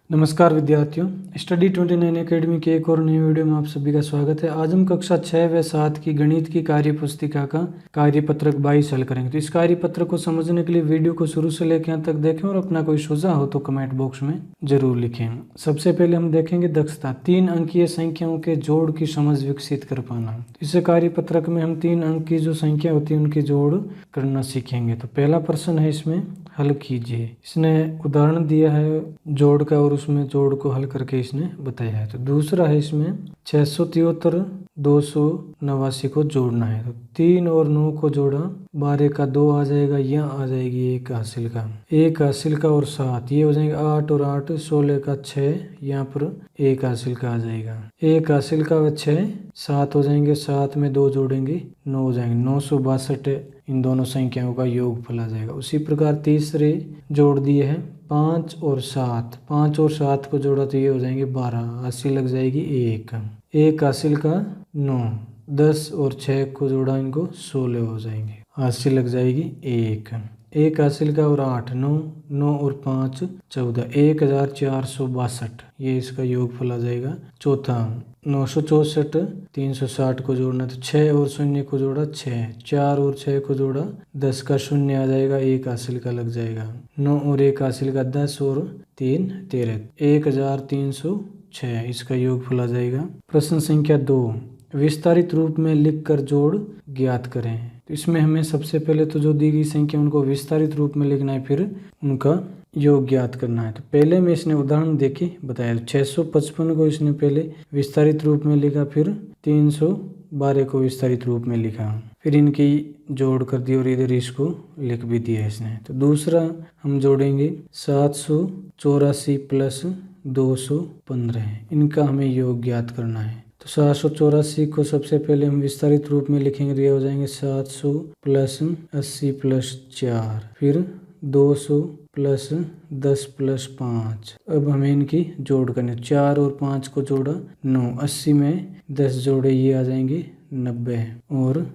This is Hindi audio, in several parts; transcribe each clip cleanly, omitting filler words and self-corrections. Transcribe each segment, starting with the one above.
नमस्कार विद्यार्थियों, स्टडी 29 एकेडमी के एक और नई वीडियो में आप सभी का स्वागत है। आज हम कक्षा 6 व 7 की गणित की कार्य पुस्तिका का कार्यपत्रक 22 हल करेंगे। तो इस कार्यपत्रक को समझने के लिए वीडियो को शुरू से लेकर अंत तक देखें और अपना कोई सुझाव हो तो कमेंट बॉक्स में जरूर लिखें। सबसे पहले हम देखेंगे दक्षता, 3 अंकीय संख्याओं के जोड़ की समझ विकसित कर पाना। इस कार्यपत्रक में हम 3 अंक की जो संख्या होती है उनके जोड़ करना सीखेंगे। तो पहला प्रश्न है, इसमें हल कीजिए। इसने उदाहरण दिया है जोड़ का और उसमें जोड़ को हल करके इसने बताया है। तो दूसरा है, इसमें 673 289 को जोड़ना है। तो 3 और 9 को जोड़ा, 12 का 2 आ जाएगा, यहाँ आ जाएगी 1 हासिल का, 1 हासिल का और 7 ये हो जाएंगे 8 और 8 16 का 6, यहाँ पर 1 हासिल का आ जाएगा, 1 हासिल का व 6 7 हो जाएंगे, 7 में 2 जोड़ेंगे 9 हो जाएंगे, 962 इन दोनों संख्याओं का योगफल आ जाएगा। उसी प्रकार तीसरे जोड़ दिए हैं 5 और 7, 5 और 7 को जोड़ा तो ये हो जाएंगे 12, हासिल लग जाएगी 1, 1 हासिल का 9, 10 और 6 को जोड़ा इनको 16 हो जाएंगे, हासिल लग जाएगी 1, 1 हासिल का और 8 9, 9 और 5 14, 1462 ये इसका योगफल आ जाएगा। चौथा 964 360 को जोड़ना तो 6 और 0 को जोड़ा 6, 4 और 6 को जोड़ा 10 का 0 आ जाएगा, 1 हासिल का लग जाएगा, 9 और 1 हासिल का 10 और 3 13, 1306 इसका योगफल आ जाएगा। प्रश्न संख्या 2, विस्तारित रूप में लिखकर जोड़ ज्ञात करें। तो इसमें हमें सबसे पहले तो जो दी गई संख्या उनको विस्तारित रूप में लिखना है, फिर उनका योग ज्ञात करना है। तो पहले में इसने उदाहरण देके बताया, 655 को इसने पहले विस्तारित रूप में लिखा, फिर 312 को विस्तारित रूप में लिखा, फिर इनकी जोड़ कर दी और इधर इसको लिख भी दिया इसने। तो दूसरा हम जोड़ेंगे 784 प्लस 215, इनका हमें योग ज्ञात करना है। तो 784 को सबसे पहले हम विस्तारित रूप में लिखेंगे, तो ये हो जाएंगे 700 प्लस 80 प्लस 4, फिर 200 प्लस 10 प्लस 5। अब हमें इनकी जोड़ करनी, 4 और 5 को जोड़ा 9, 80 में 10 जोड़े ये आ जाएंगे 90, और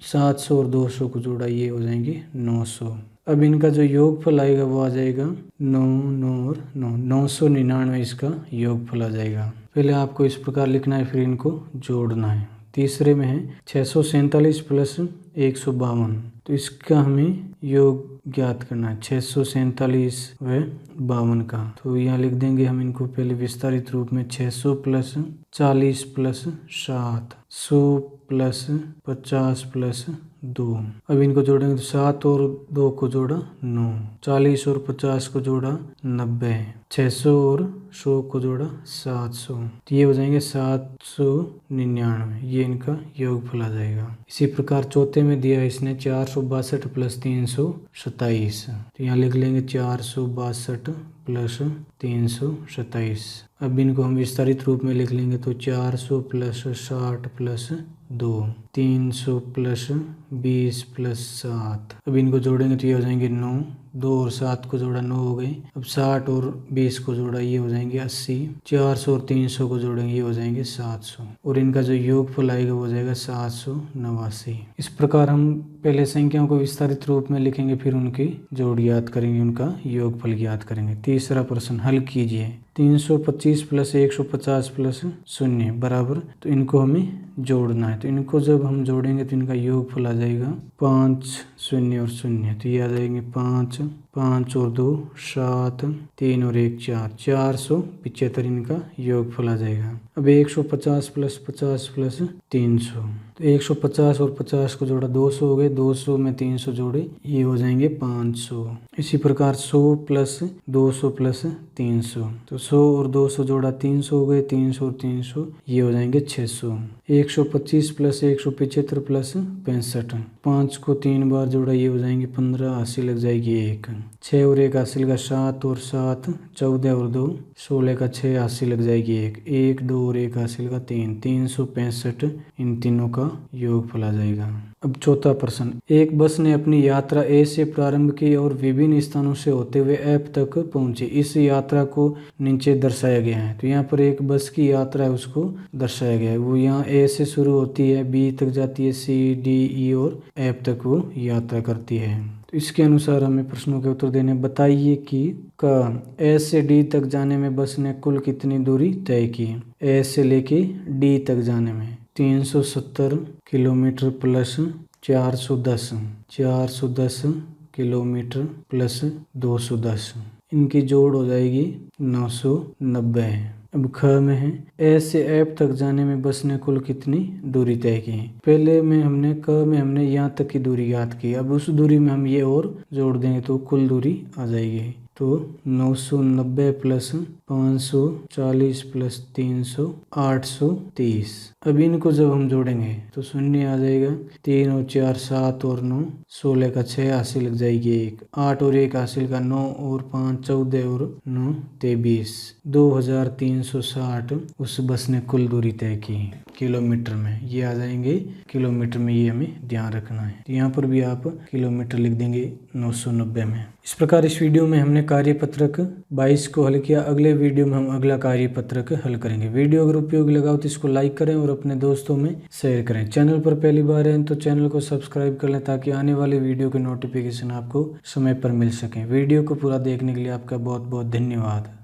700 और 200 को जोड़ा ये हो जाएंगे 900। अब इनका जो योगफल आएगा वो आ जाएगा 9 9 और 9, 999 इसका योगफल आ जाएगा। पहले आपको इस प्रकार लिखना है, फिर इनको जोड़ना है। तीसरे में है 647 प्लस 152, तो इसका हमें योग ज्ञात करना है, 647 व 52 का। तो यहाँ लिख देंगे हम इनको पहले विस्तारित रूप में, 600 प्लस 40 प्लस 7, 100 प्लस 50 प्लस 2। अब इनको जोड़ेंगे तो 7 और 2 को जोड़ा 9, 40 और 50 को जोड़ा 90, 600 और 100 को जोड़ा 700, तो ये हो जाएंगे 799, ये इनका योगफल आ जाएगा। इसी प्रकार चौथे में दिया है इसने 462 प्लस 327, तो यहाँ लिख लेंगे 462 प्लस 327। अब इनको हम विस्तारित रूप में लिख लेंगे, तो 400 प्लस 60 प्लस 2, 300 प्लस 20 प्लस 7। अब इनको जोड़ेंगे तो ये हो जाएंगे 9, 2 और 7 को जोड़ा 9 हो गए। अब 60 और 20 को जोड़ा ये हो जाएंगे 80, 400 और 300 को जोड़ेंगे ये हो जाएंगे 700, और इनका जो योगफल आएगा वो हो जाएगा 789। इस प्रकार हम पहले संख्याओं को विस्तारित रूप में लिखेंगे, फिर उनकी जोड़ ज्ञात करेंगे, उनका योगफल ज्ञात करेंगे। तीसरा प्रश्न, हल कीजिए। 325 प्लस 150 प्लस 0 बराबर, तो इनको हमें जोड़ना है। तो इनको जब हम जोड़ेंगे तो इनका योगफल आ जाएगा 5 0 और 0, तो ये आ जाएंगे 5, 5 और 2 7, 3 और 1 4, 475 इनका योगफल आ जाएगा। अब 150 प्लस 50 प्लस 300, तो 150 और 50 को जोड़ा 200 हो गए, 200 में 300 जोड़े ये हो जाएंगे 500। इसी प्रकार 100 प्लस 200 प्लस 300, तो 100 और 200 जोड़ा 300 हो गए, 300 और 300 ये हो जाएंगे 600। 125 प्लस 175 प्लस 65, 5 को 3 बार जोड़ा ये हो जाएंगे 15, हासिल लग जाएगी 1, 6 और 1 हासिल का 7 और 7 14 और 2 16 का 6 हासिल लग जाएगी 1, 1 2 और 1 हासिल का 3, 365 इन तीनों का योगफल आ जाएगा। अब चौथा प्रश्न, एक बस ने अपनी यात्रा ए से प्रारंभ की और विभिन्न स्थानों से होते हुए एफ तक पहुंची। इस यात्रा को नीचे दर्शाया गया है। तो यहाँ पर एक बस की यात्रा है उसको दर्शाया गया है। वो यहाँ ए से शुरू होती है, बी तक जाती है, सी डी ई और एफ तक वो यात्रा करती है। तो इसके अनुसार हमें प्रश्नों के उत्तर देने। बताइए कि क ए से डी तक जाने में बस ने कुल कितनी दूरी तय की। ए से लेके डी तक जाने में 370 किलोमीटर प्लस 410 किलोमीटर प्लस 210, इनकी जोड़ हो जाएगी 990। अब ख में है ए से एफ तक जाने में बस ने कुल कितनी दूरी तय की। पहले में हमने क में हमने यहाँ तक की दूरी ज्ञात की, अब उस दूरी में हम ये और जोड़ देंगे तो कुल दूरी आ जाएगी। तो 990 प्लस 540 प्लस 300 830। अब इनको जब हम जोड़ेंगे तो शून्य आ जाएगा। 3 और 4 7 और 9 16 का 6 हासिल लग जाएगी 1, 8 और 1 हासिल का 9 और 5 14 और 9 23। 2360 उस बस ने कुल दूरी तय की किलोमीटर में। ये आ जाएंगे किलोमीटर में, ये हमें ध्यान रखना है। तो यहाँ पर भी आप किलोमीटर लिख देंगे 990 में। इस प्रकार इस वीडियो में हमने कार्यपत्रक 22 को हल किया। अगले वीडियो में हम अगला कार्यपत्रक हल करेंगे। वीडियो अगर उपयोगी लगा हो तो इसको लाइक करें और अपने दोस्तों में शेयर करें। चैनल पर पहली बार हैं तो चैनल को सब्सक्राइब कर लें ताकि आने वाले वीडियो के नोटिफिकेशन आपको समय पर मिल सकें। वीडियो को पूरा देखने के लिए आपका बहुत बहुत धन्यवाद।